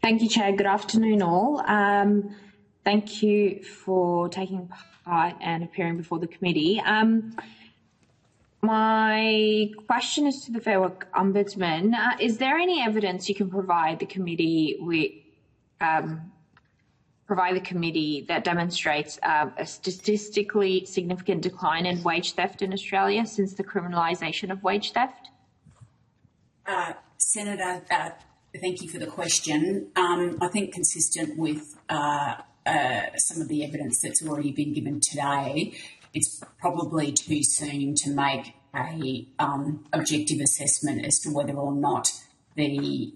Thank you, Chair. Good afternoon, all. Thank you for taking part and appearing before the committee. My question is to the Fair Work Ombudsman. Is there any evidence you can provide the committee that demonstrates a statistically significant decline in wage theft in Australia since the criminalisation of wage theft? Senator, thank you for the question. I think consistent with some of the evidence that's already been given today, it's probably too soon to make a objective assessment as to whether or not the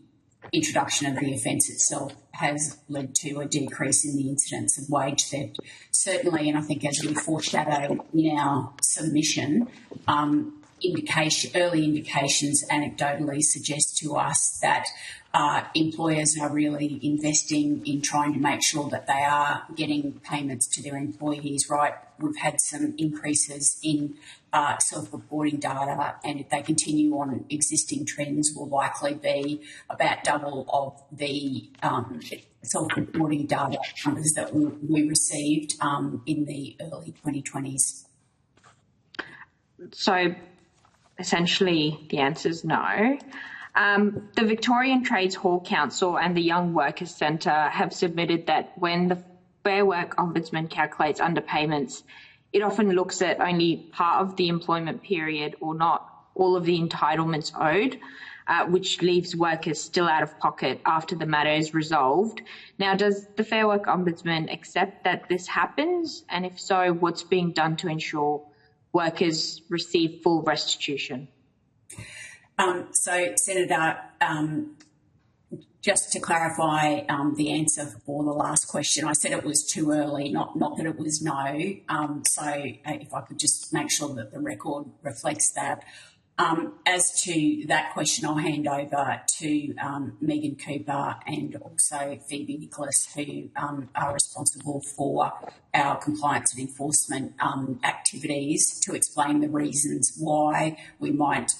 introduction of the offence itself has led to a decrease in the incidence of wage theft. Certainly, and I think as we foreshadowed in our submission, early indications anecdotally suggest to us that employers are really investing in trying to make sure that they are getting payments to their employees right. We've had some increases in self-reporting data, and if they continue on existing trends, will likely be about double of the self-reporting data numbers that we received in the early 2020s. So essentially the answer is no. The Victorian Trades Hall Council and the Young Workers Centre have submitted that when the Fair Work Ombudsman calculates underpayments, it often looks at only part of the employment period or not all of the entitlements owed, which leaves workers still out of pocket after the matter is resolved. Now, does the Fair Work Ombudsman accept that this happens? And if so, what's being done to ensure workers receive full restitution? So, Senator, just to clarify the answer for the last question, I said it was too early, not that it was no. So if I could just make sure that the record reflects that. As to that question, I'll hand over to Megan Cooper and also Phoebe Nicholas, who are responsible for our compliance and enforcement activities, to explain the reasons why we might,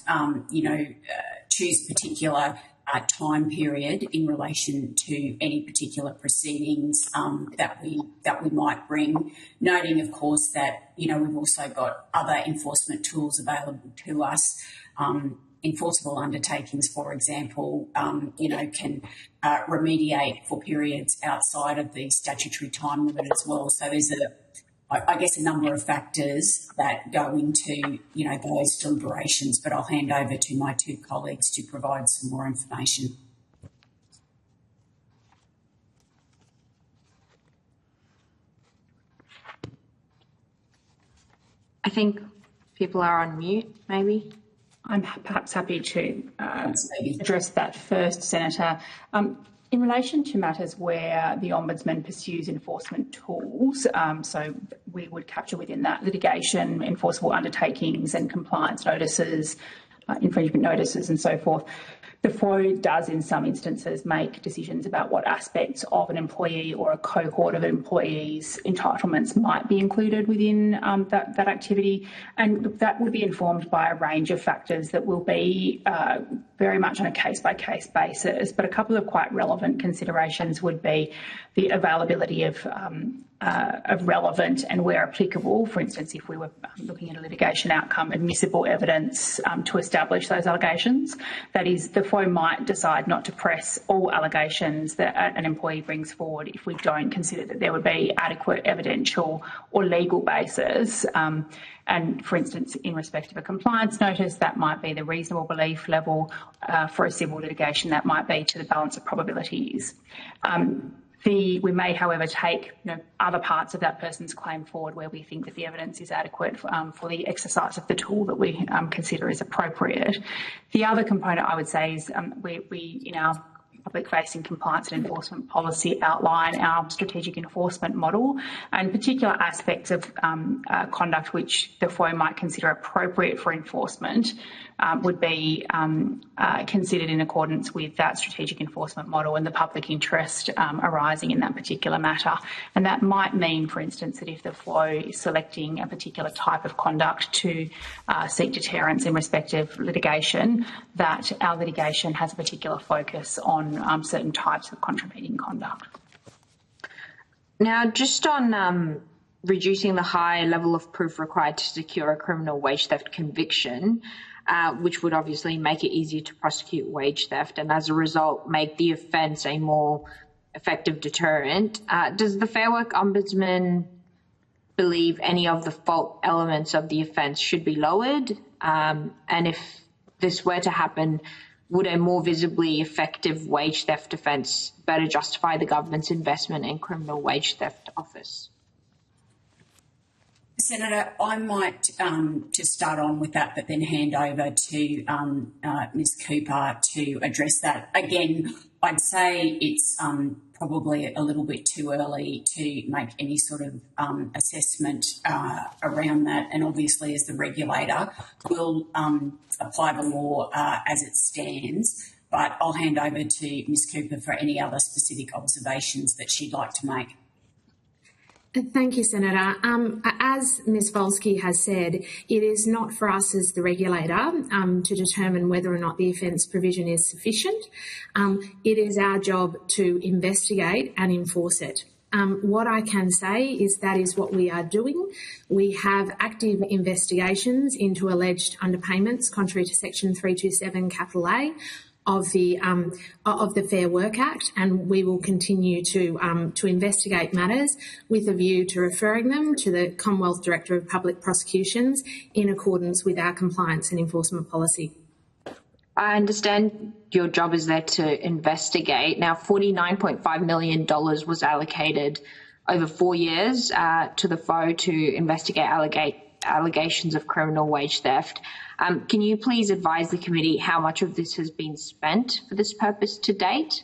choose a particular time period in relation to any particular proceedings that we might bring. Noting, of course, that we've also got other enforcement tools available to us. Enforceable undertakings, for example, can remediate for periods outside of the statutory time limit as well. So there's a number of factors that go into, those deliberations, but I'll hand over to my two colleagues to provide some more information. I think people are on mute, maybe. I'm perhaps happy to address that first, Senator. In relation to matters where the Ombudsman pursues enforcement tools, so we would capture within that litigation, enforceable undertakings and compliance notices, infringement notices and so forth, the FWO does in some instances make decisions about what aspects of an employee or a cohort of employees' entitlements might be included within that activity, and that would be informed by a range of factors that will be very much on a case-by-case basis. But a couple of quite relevant considerations would be the availability of relevant and, where applicable, for instance, if we were looking at a litigation outcome, admissible evidence to establish those allegations. That is, the FWO might decide not to press all allegations that an employee brings forward if we don't consider that there would be adequate evidential or legal basis. And, for instance, in respect of a compliance notice, that might be the reasonable belief level. For a civil litigation, that might be to the balance of probabilities. We may, however, take other parts of that person's claim forward where we think that the evidence is adequate for the exercise of the tool that we consider is appropriate. The other component, I would say, is we in our public-facing compliance and enforcement policy outline our strategic enforcement model, and particular aspects of conduct which the FWO might consider appropriate for enforcement would be considered in accordance with that strategic enforcement model and the public interest arising in that particular matter. And that might mean, for instance, that if the FWO is selecting a particular type of conduct to seek deterrence in respect of litigation, that our litigation has a particular focus on on certain types of contravening conduct. Now, just on reducing the high level of proof required to secure a criminal wage theft conviction, which would obviously make it easier to prosecute wage theft and as a result make the offence a more effective deterrent. Does the Fair Work Ombudsman believe any of the fault elements of the offence should be lowered? And if this were to happen, would a more visibly effective wage theft offence better justify the government's investment in criminal wage theft office? Senator, I might just start on with that, but then hand over to Ms Cooper to address that. Again, I'd say it's probably a little bit too early to make any sort of assessment around that. And obviously, as the regulator, we'll apply the law as it stands. But I'll hand over to Ms Cooper for any other specific observations that she'd like to make. Thank you, Senator. As Ms Volsky has said, it is not for us as the regulator to determine whether or not the offence provision is sufficient. It is our job to investigate and enforce it. What I can say is that is what we are doing. We have active investigations into alleged underpayments, contrary to Section 327 A of the Fair Work Act, and we will continue to investigate matters with a view to referring them to the Commonwealth Director of Public Prosecutions in accordance with our compliance and enforcement policy. I understand your job is there to investigate. Now, $49.5 million was allocated over 4 years to the FWO to investigate allegations of criminal wage theft. Can you please advise the committee how much of this has been spent for this purpose to date?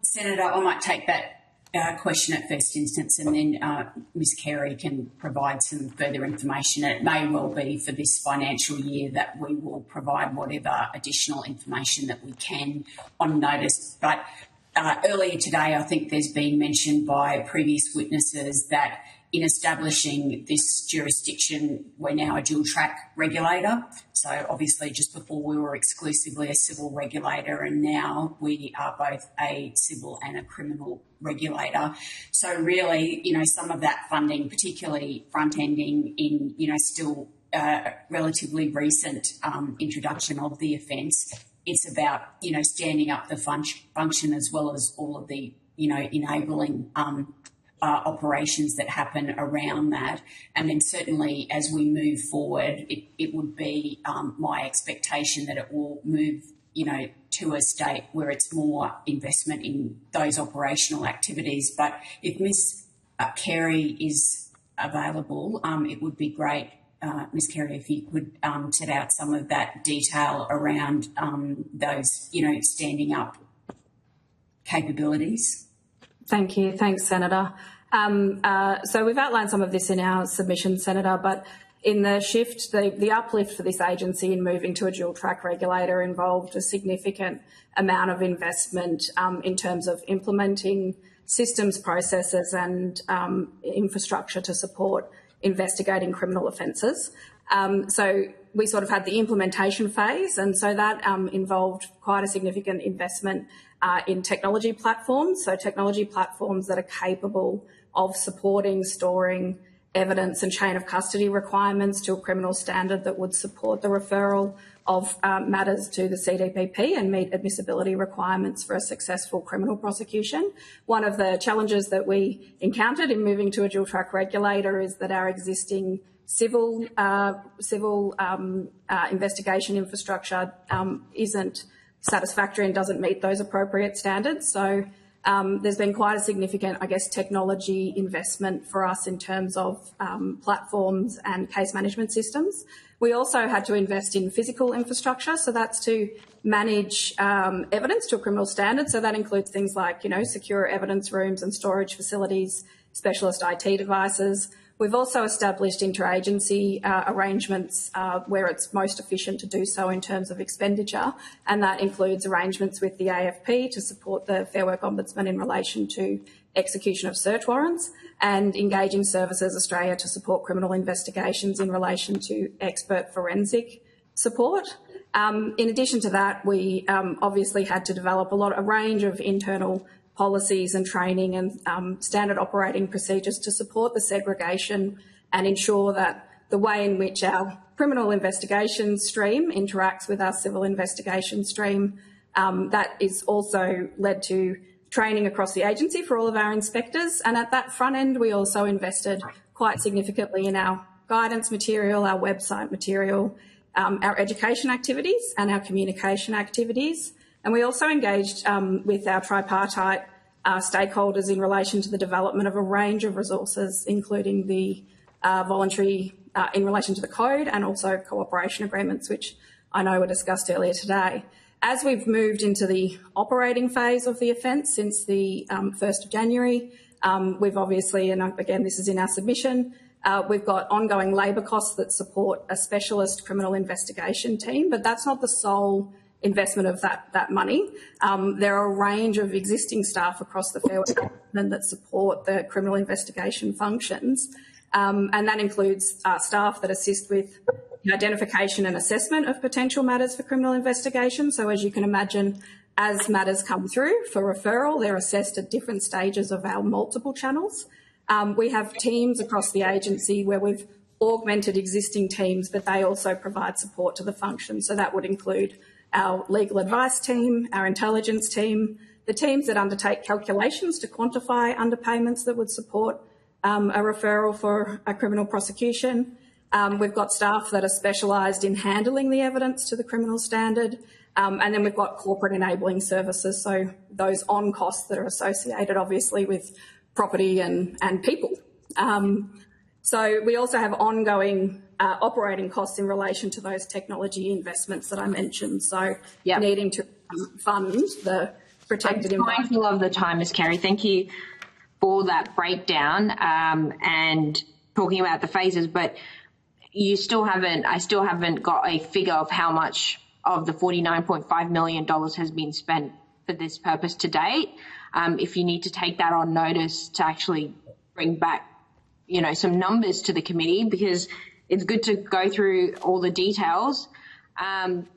Senator, I might take that question at first instance, and then Ms Carey can provide some further information. It may well be for this financial year that we will provide whatever additional information that we can on notice. But earlier today, I think there's been mentioned by previous witnesses that in establishing this jurisdiction, we're now a dual track regulator. So obviously just before we were exclusively a civil regulator, and now we are both a civil and a criminal regulator. So really, some of that funding, particularly front-ending in, still relatively recent introduction of the offence, it's about, standing up the function as well as all of the, enabling operations that happen around that. And then certainly as we move forward, it would be my expectation that it will move, to a state where it's more investment in those operational activities. But if Ms Carey is available, it would be great, Ms Carey, if you could set out some of that detail around those, standing up capabilities. Thank you. Thanks, Senator. So we've outlined some of this in our submission, Senator, but in the shift, the uplift for this agency in moving to a dual track regulator involved a significant amount of investment in terms of implementing systems, processes and infrastructure to support investigating criminal offences. So we sort of had the implementation phase, and so that involved quite a significant investment in technology platforms, so technology platforms that are capable of supporting, storing evidence and chain of custody requirements to a criminal standard that would support the referral of matters to the CDPP and meet admissibility requirements for a successful criminal prosecution. One of the challenges that we encountered in moving to a dual track regulator is that our existing civil investigation infrastructure isn't satisfactory and doesn't meet those appropriate standards. So there's been quite a significant, technology investment for us in terms of platforms and case management systems. We also had to invest in physical infrastructure, so that's to manage evidence to a criminal standard. So that includes things like, secure evidence rooms and storage facilities, specialist IT devices. We've also established interagency arrangements where it's most efficient to do so in terms of expenditure, and that includes arrangements with the AFP to support the Fair Work Ombudsman in relation to execution of search warrants, and Engaging Services Australia to support criminal investigations in relation to expert forensic support. In addition to that, we obviously had to develop a range of internal policies and training and standard operating procedures to support the segregation and ensure that the way in which our criminal investigation stream interacts with our civil investigation stream, that is also led to training across the agency for all of our inspectors. And at that front end, we also invested quite significantly in our guidance material, our website material, our education activities and our communication activities. And we also engaged with our tripartite stakeholders in relation to the development of a range of resources, including the voluntary, in relation to the code and also cooperation agreements, which I know were discussed earlier today. As we've moved into the operating phase of the offence since the 1st of January, we've obviously, and again this is in our submission, we've got ongoing labour costs that support a specialist criminal investigation team, but that's not the sole investment of that money. There are a range of existing staff across the Fair Work Department that support the criminal investigation functions, and that includes staff that assist with the identification and assessment of potential matters for criminal investigation. So as you can imagine, as matters come through for referral, they're assessed at different stages of our multiple channels. We have teams across the agency where we've augmented existing teams, but they also provide support to the function. So that would include our legal advice team, our intelligence team, the teams that undertake calculations to quantify underpayments that would support a referral for a criminal prosecution. We've got staff that are specialised in handling the evidence to the criminal standard. And then we've got corporate enabling services, so those on costs that are associated obviously with property and people. So we also have ongoing operating costs in relation to those technology investments that I mentioned. So needing to fund the protected environment. I'm mindful of the time, Ms. Carey. Thank you for that breakdown and talking about the phases, but I still haven't got a figure of how much of the $49.5 million has been spent for this purpose to date. If you need to take that on notice to actually bring back, some numbers to the committee, because it's good to go through all the details.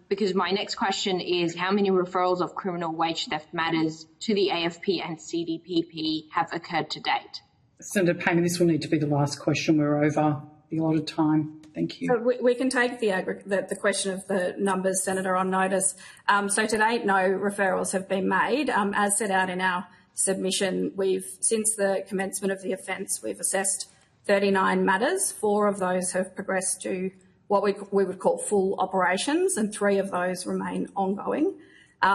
Because my next question is, how many referrals of criminal wage theft matters to the AFP and CDPP have occurred to date? Senator Payman, this will need to be the last question. We're over the allotted time. Thank you. So we can take the question of the numbers, Senator, on notice. So to date, no referrals have been made. As set out in our submission, since the commencement of the offence, we've assessed 39 matters. 4 of those have progressed to what we would call full operations, and 3 of those remain ongoing.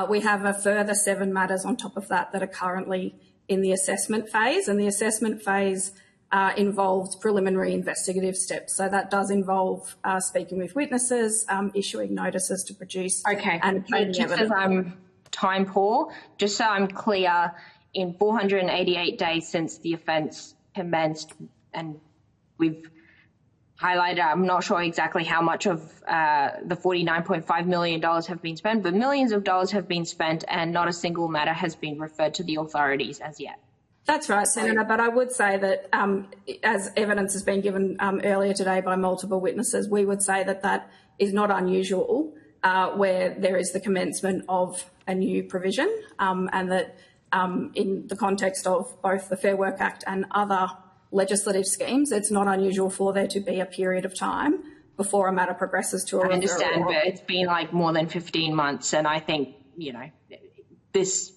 We have a further 7 matters on top of that that are currently in the assessment phase, and the assessment phase involved preliminary investigative steps. So that does involve speaking with witnesses, issuing notices to produce. Okay. And just as I'm time poor, just so I'm clear, in 488 days since the offence commenced, and we've highlighted, I'm not sure exactly how much of the $49.5 million have been spent, but millions of dollars have been spent and not a single matter has been referred to the authorities as yet. That's right, Senator, but I would say that as evidence has been given earlier today by multiple witnesses, we would say that that is not unusual where there is the commencement of a new provision, and that in the context of both the Fair Work Act and other legislative schemes, it's not unusual for there to be a period of time before a matter progresses to a referral. I understand, but it's been like more than 15 months, and I think, this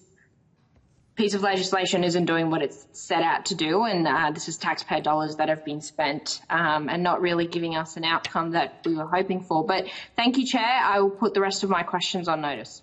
piece of legislation isn't doing what it's set out to do, and this is taxpayer dollars that have been spent and not really giving us an outcome that we were hoping for. But thank you, Chair. I will put the rest of my questions on notice.